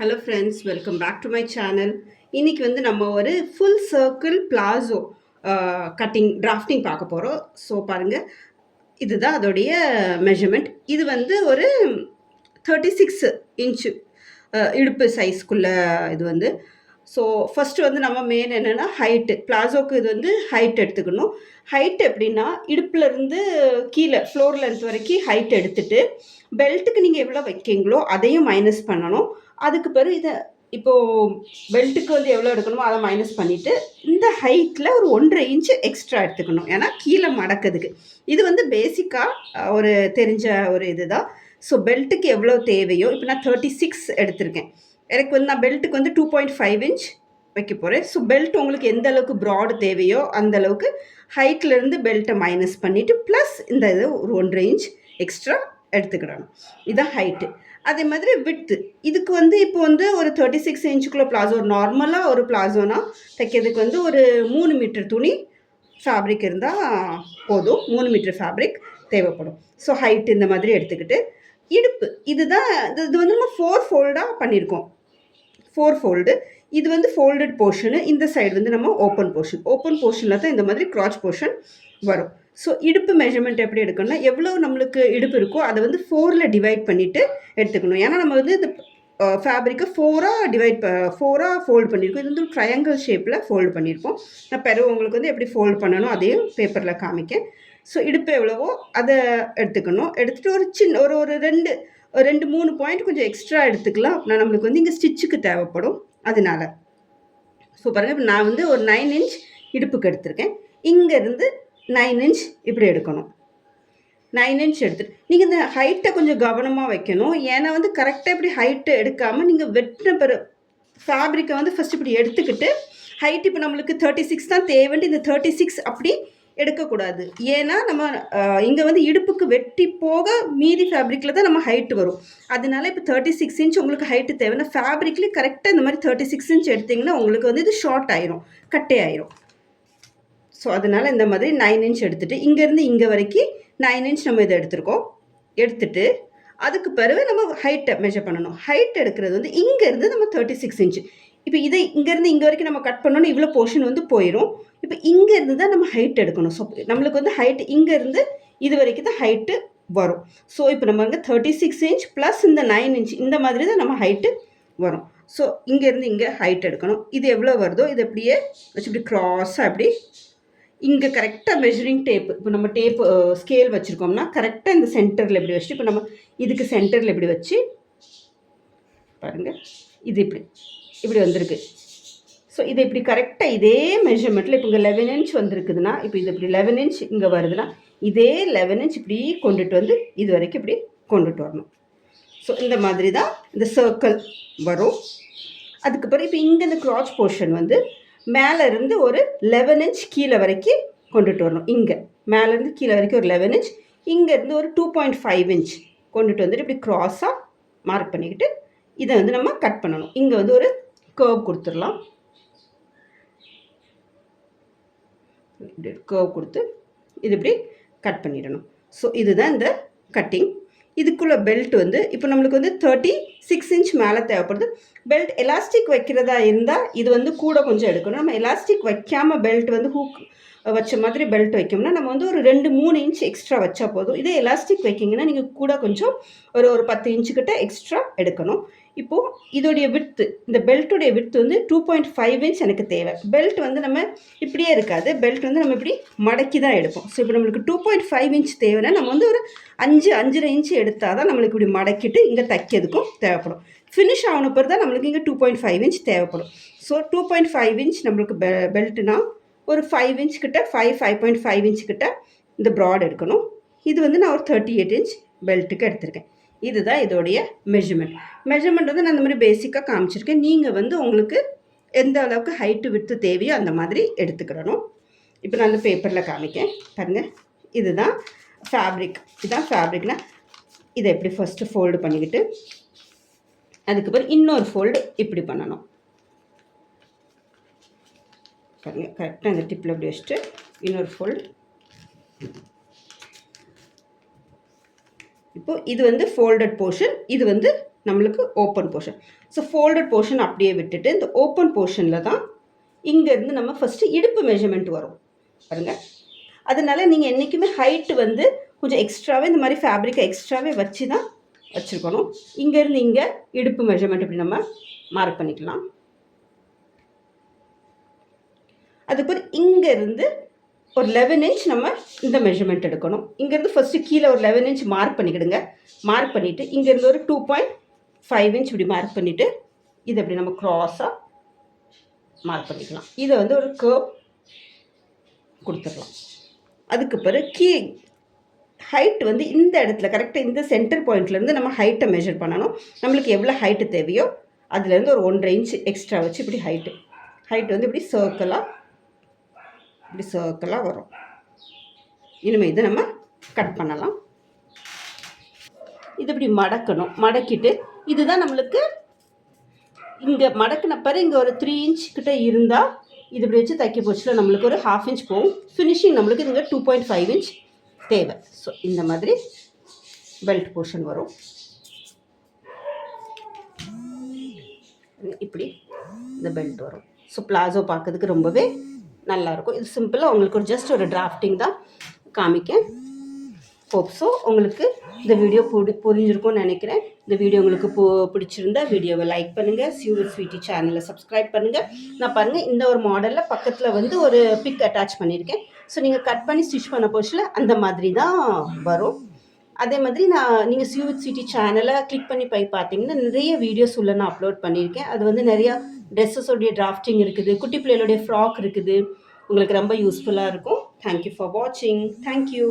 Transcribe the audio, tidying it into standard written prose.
Hello friends, welcome back to my channel. இன்றைக்கி வந்து நம்ம ஒரு ஃபுல் சர்க்கிள் பிளாசோ டிராஃப்டிங் பார்க்க போகிறோம். ஸோ பாருங்கள், இதுதான் அதோடைய மெஷர்மெண்ட். இது வந்து ஒரு 36 இன்ச்சு இடுப்பு சைஸ்க்குள்ளே இது வந்து. ஸோ ஃபஸ்ட்டு வந்து நம்ம மெயின் என்னென்னா ஹைட்டு. பிளாசோக்கு இது வந்து ஹைட் எடுத்துக்கணும். ஹைட் எப்படின்னா, இடுப்புலேருந்து கீழே ஃப்ளோர் லென்த் வரைக்கும் ஹைட் எடுத்துகிட்டு பெல்ட்டுக்கு நீங்கள் எவ்வளோ வைக்கிங்களோ அதையும் மைனஸ் பண்ணணும். அதுக்கு பிறகு இதை இப்போது பெல்ட்டுக்கு வந்து எவ்வளோ எடுக்கணுமோ அதை மைனஸ் பண்ணிவிட்டு இந்த ஹைட்டில் ஒரு 1.5 இன்ச்சு எக்ஸ்ட்ரா எடுத்துக்கணும். ஏன்னா கீழே மடக்கிறதுக்கு இது வந்து பேசிக்காக ஒரு தெரிஞ்ச ஒரு இது தான். ஸோ பெல்ட்டுக்கு எவ்வளோ தேவையோ, இப்போ நான் 36 எடுத்திருக்கேன். எனக்கு வந்து நான் பெல்ட்டுக்கு வந்து 2.5 இன்ச் வைக்க போகிறேன். ஸோ பெல்ட் உங்களுக்கு எந்த அளவுக்கு ப்ராடு தேவையோ அந்த அளவுக்கு ஹைட்லேருந்து பெல்ட்டை மைனஸ் பண்ணிவிட்டு ப்ளஸ் இந்த இது ஒரு 1.5 இன்ச் எக்ஸ்ட்ரா எடுத்துக்கிடணும். இதுதான் ஹைட்டு. அதே மாதிரி விட்த்து, இதுக்கு வந்து இப்போ வந்து ஒரு 36 இன்ச்சுக்குள்ளே பிளாசோ, ஒரு நார்மலாக ஒரு பிளாசோனா தைக்கிறதுக்கு வந்து ஒரு 3 மீட்டர் துணி ஃபேப்ரிக் இருந்தால் போதும். 3 மீட்டர் ஃபேப்ரிக் தேவைப்படும். ஸோ ஹைட் இந்த மாதிரி எடுத்துக்கிட்டு, இடுப்பு இதுதான் இது வந்து நம்ம 4 ஃபோல்டாக பண்ணியிருக்கோம். 4 ஃபோல்டு. இது வந்து ஃபோல்டட் போர்ஷனு, இந்த சைடு வந்து நம்ம ஓப்பன் போர்ஷன். ஓப்பன் போர்ஷனில் தான் இந்த மாதிரி க்ராச் போர்ஷன் வரும். ஸோ இடுப்பு மெஷர்மெண்ட் எப்படி எடுக்கணும்னா, எவ்வளோ நம்மளுக்கு இடுப்பு இருக்கோ அதை வந்து 4ல் டிவைட் பண்ணிவிட்டு எடுத்துக்கணும். ஏன்னா நம்ம வந்து இந்த ஃபேப்ரிக்கை 4ஆக ஃபோல்டு பண்ணியிருக்கோம். இது வந்து ட்ரையாங்கிள் ஷேப்பில் ஃபோல்டு பண்ணியிருக்கோம். நான் பிறகு உங்களுக்கு வந்து எப்படி ஃபோல்டு பண்ணணும் அதையும் பேப்பரில் காமிக்கேன். ஸோ இடுப்பு எவ்வளவோ அதை எடுத்துக்கணும். எடுத்துகிட்டு ஒரு சின்ன ஒரு 2-3 பாயிண்ட் கொஞ்சம் எக்ஸ்ட்ரா எடுத்துக்கலாம். அப்படின்னா நம்மளுக்கு வந்து இங்கே ஸ்டிச்சுக்கு தேவைப்படும். அதனால ஸோ பாருங்கள், இப்போ நான் வந்து ஒரு 9 இன்ச் இடுப்புக்கு எடுத்திருக்கேன். இங்கேருந்து 9 இன்ச் இப்படி எடுக்கணும். 9 இன்ச் எடுத்துட்டு நீங்கள் இந்த ஹைட்டை கொஞ்சம் கவனமாக வைக்கணும். ஏன்னா வந்து கரெக்டாக இப்படி ஹைட்டு எடுக்காமல் நீங்கள் வெட்டின ஃபேப்ரிக்கை வந்து ஃபஸ்ட் இப்படி எடுத்துக்கிட்டு ஹைட் இப்போ நம்மளுக்கு 36 தான் தேவைன்ட்டு இந்த 36 அப்படி எடுக்கக்கூடாது. ஏன்னா நம்ம இங்கே வந்து இடுப்புக்கு வெட்டி போக மீதி ஃபேப்ரிக்கில் தான் நம்ம ஹைட்டு வரும். அதனால இப்போ 36 இன்ச் உங்களுக்கு ஹைட்டு தேவைன்னா ஃபேப்ரிக்லேயே கரெக்டாக இந்த மாதிரி 36 இன்ச் எடுத்திங்கன்னா உங்களுக்கு வந்து இது ஷார்ட் ஆயிரும், கட்டே ஆயிரும். ஸோ அதனால் இந்த மாதிரி 9 இன்ச் எடுத்துகிட்டு இங்கேருந்து இங்கே வரைக்கும் 9 இன்ச் நம்ம இதை எடுத்துருக்கோம். எடுத்துகிட்டு அதுக்கு பிறகு நம்ம ஹைட்டை மெஷர் பண்ணணும். ஹைட் எடுக்கிறது வந்து இங்கேருந்து நம்ம 36 இன்ச்சு. இப்போ இதை இங்கேருந்து இங்கே வரைக்கும் நம்ம கட் பண்ணோன்னு இவ்வளோ போர்ஷன் வந்து போயிடும். இப்போ இங்கேருந்து தான் நம்ம ஹைட் எடுக்கணும். ஸோ நம்மளுக்கு வந்து ஹைட் இங்கேருந்து இது வரைக்கும் தான் ஹைட்டு வரும். ஸோ இப்போ நம்ம இங்கே 36 இன்ச் ப்ளஸ் இந்த 9 இன்ச் இந்த மாதிரி தான் நம்ம ஹைட்டு வரும். ஸோ இங்கேருந்து இங்கே ஹைட் எடுக்கணும். இது எவ்வளோ வருதோ இது அப்படியே வச்சு இப்படி க்ராஸாக அப்படி இங்கே கரெக்டாக மெஷரிங் டேப்பு, இப்போ நம்ம டேப்பு ஸ்கேல் வச்சுருக்கோம்னா கரெக்டாக இந்த சென்டரில் இப்படி வச்சுட்டு, இப்போ நம்ம இதுக்கு சென்டரில் இப்படி வச்சு பாருங்கள், இது இப்படி வந்திருக்கு. ஸோ இது இப்படி கரெக்டாக இதே மெஷர்மெண்ட்டில் இப்போ இங்கே 11 இன்ச் வந்திருக்குதுன்னா, இப்போ இது இப்படி 11 இன்ச் இங்கே வருதுன்னா இதே 11 இன்ச் இப்படி கொண்டுட்டு வந்து இது வரைக்கும் இப்படி கொண்டுட்டு வரணும். ஸோ இந்த மாதிரி தான் இந்த சர்க்கிள் வரும். அதுக்கு பிறகு இப்போ இங்கே இந்த க்ராச் போர்ஷன் வந்து மேலேருந்து ஒரு 11 இன்ச் கீழே வரைக்கும் கொண்டுட்டு வரணும். இங்கே மேலேருந்து கீழே வரைக்கும் ஒரு 11 இன்ச், இங்கேருந்து ஒரு 2.5 இன்ச் கொண்டுட்டு வந்துட்டு இப்படி க்ராஸாக மார்க் பண்ணிக்கிட்டு இதை வந்து நம்ம கட் பண்ணணும். இங்கே வந்து ஒரு கர்வ் கொடுத்துடலாம். இப்படி கர்வ் கொடுத்து இது இப்படி கட் பண்ணிடணும். ஸோ இதுதான் இந்த கட்டிங். இதுக்குள்ளே பெல்ட் வந்து இப்போ நம்மளுக்கு வந்து 36 இன்ச் மேலே தேவைப்படுது. பெல்ட் எலாஸ்டிக் வைக்கிறதா இருந்தால் இது வந்து கூட கொஞ்சம் எடுக்கணும். நம்ம எலாஸ்டிக் வைக்காமல் பெல்ட் வந்து ஹூக் வச்ச மாதிரி பெல்ட் வைக்கோம்னா நம்ம வந்து ஒரு 2-3 இன்ச் எக்ஸ்ட்ரா வச்சா போதும். இதே எலாஸ்டிக் வைக்கிங்கன்னா நீங்கள் கூட கொஞ்சம் ஒரு 10 இன்ச்சுக்கிட்ட எக்ஸ்ட்ரா எடுக்கணும். இப்போது இதோடைய விட்த்து, இந்த பெல்ட்டுடைய விட்த்து வந்து 2.5 இன்ச் எனக்கு தேவை. பெல்ட் வந்து நம்ம இப்படியே இருக்காது, பெல்ட் வந்து நம்ம இப்படி மடக்கி தான் எடுப்போம். ஸோ இப்போ நம்மளுக்கு 2.5 இன்ச் தேவைன்னா நம்ம வந்து ஒரு 5-5.5 இன்ச்சு எடுத்தால் தான் நம்மளுக்கு இப்படி மடக்கிட்டு இங்கே தைக்கிறதுக்கும் தேவைப்படும். ஃபினிஷ் ஆன பிறகு தான் நம்மளுக்கு இங்கே 2.5 இன்ச் தேவைப்படும். ஸோ 2.5 இன்ச் நம்மளுக்கு பெல்ட்டுனா ஒரு 5 இன்ச் கிட்ட 5.5 இன்ச் கிட்ட இந்த ப்ராட் எடுக்கணும். இது வந்து நான் ஒரு 38 இன்ச் பெல்ட்டுக்கு எடுத்திருக்கேன். இதுதான் இதோடைய மெஷர்மெண்ட் வந்து நான் இந்த மாதிரி பேசிக்காக காமிச்சிருக்கேன். நீங்கள் வந்து உங்களுக்கு எந்த அளவுக்கு ஹைட்டு விட்டு தேவையோ அந்த மாதிரி எடுத்துக்கிடணும். இப்போ நான் அந்த பேப்பரில் காமிக்கேன் பாருங்கள். இதுதான் ஃபேப்ரிக். இதுதான் ஃபேப்ரிக்னா இதை எப்படி ஃபஸ்ட்டு ஃபோல்டு பண்ணிக்கிட்டு அதுக்கப்புறம் இன்னொரு ஃபோல்டு இப்படி பண்ணணும். பாருங்கள், கரெக்டாக இந்த டிப்பில் இப்படி வச்சுட்டு இன்னொரு ஃபோல்டு. இப்போது இது வந்து ஃபோல்டட் போர்ஷன், இது வந்து நம்மளுக்கு open portion. So folded portion அப்படியே விட்டுட்டு இந்த ஓப்பன் போர்ஷனில் தான் இங்கேருந்து நம்ம ஃபஸ்ட்டு இடுப்பு மெஷர்மெண்ட் வரும் பாருங்கள். அதனால நீங்கள் என்றைக்குமே ஹைட்டு வந்து கொஞ்சம் எக்ஸ்ட்ராவே இந்த மாதிரி ஃபேப்ரிக்கை எக்ஸ்ட்ராவே வச்சு தான் வச்சுருக்கணும். இங்கேருந்து இங்கே இடுப்பு மெஷர்மெண்ட் இப்படி நம்ம மார்க் பண்ணிக்கலாம். அதுக்கப்புறம் இங்கேருந்து ஒரு 11 இன்ச் நம்ம இந்த மெஷர்மெண்ட் எடுக்கணும். இங்கேருந்து ஃபஸ்ட்டு கீழே ஒரு 11 இன்ச் மார்க் பண்ணிக்கிடுங்க. மார்க் பண்ணிவிட்டு இங்கேருந்து ஒரு 2.5 இன்ச் இப்படி மார்க் பண்ணிவிட்டு இதை அப்படி நம்ம க்ராஸாக மார்க் பண்ணிக்கலாம். இதை வந்து ஒரு கர்வ் கொடுத்துடலாம். அதுக்கு பிறகு ஹைட் வந்து இந்த இடத்துல கரெக்டாக இந்த சென்டர் பாயிண்ட்லேருந்து நம்ம ஹைட்டை மெஷர் பண்ணணும். நம்மளுக்கு எவ்வளோ ஹைட்டு தேவையோ அதுலேருந்து ஒரு 1.5 இன்ச் எக்ஸ்ட்ரா வச்சு இப்படி ஹைட்டு வந்து இப்படி சர்க்கிளாக வரும். இனிமேல் இதை நம்ம கட் பண்ணலாம். இது இப்படி மடக்கணும். மடக்கிட்டு இதுதான் நம்மளுக்கு இங்கே மடக்கின பிறகு இங்கே ஒரு 3 இன்ச் கிட்ட இருந்தால் இது இப்படி வச்சு தைக்க போச்சுல நம்மளுக்கு ஒரு 1/2 இன்ச் போகும். ஃபினிஷிங் நம்மளுக்கு இங்கே 2.5 இன்ச் தேவை. ஸோ இந்த மாதிரி பெல்ட் போர்ஷன் வரும். இப்படி இந்த பெல்ட் வரும். ஸோ பிளாசோ பார்க்கறதுக்கு ரொம்பவே நல்லாயிருக்கும். இது சிம்பிளாக உங்களுக்கு ஒரு ஜஸ்ட் ஒரு டிராஃப்டிங் தான் காமிக்க. ஹோப் ஸோ உங்களுக்கு இந்த வீடியோ புரிஞ்சிருக்கும்னு நினைக்கிறேன். இந்த வீடியோ உங்களுக்கு பிடிச்சிருந்தா வீடியோவை லைக் பண்ணுங்கள். சியூர் ஸ்வீட்டி சேனலை சப்ஸ்கிரைப் பண்ணுங்கள். நான் பாருங்கள் இந்த ஒரு மாடலில் பக்கத்தில் வந்து ஒரு பிக் அட்டாச் பண்ணியிருக்கேன். ஸோ நீங்கள் கட் பண்ணி ஸ்டிச் பண்ண போச்சுல அந்த மாதிரி தான் வரும். அதே மாதிரி நீங்கள் சியூர் ஸ்வீட்டி சேனலை கிளிக் பண்ணி போய் பார்த்தீங்கன்னா நிறைய வீடியோஸ் உள்ள நான் அப்லோட் பண்ணியிருக்கேன். அது வந்து நிறையா ட்ரெஸ்ஸஸோடைய டிராஃப்டிங் இருக்குது, குட்டி பிள்ளைகளுடைய ஃப்ராக் இருக்குது. உங்களுக்கு ரொம்ப யூஸ்ஃபுல்லாக இருக்கும். தேங்க்யூ ஃபார் வாட்சிங். தேங்க்யூ.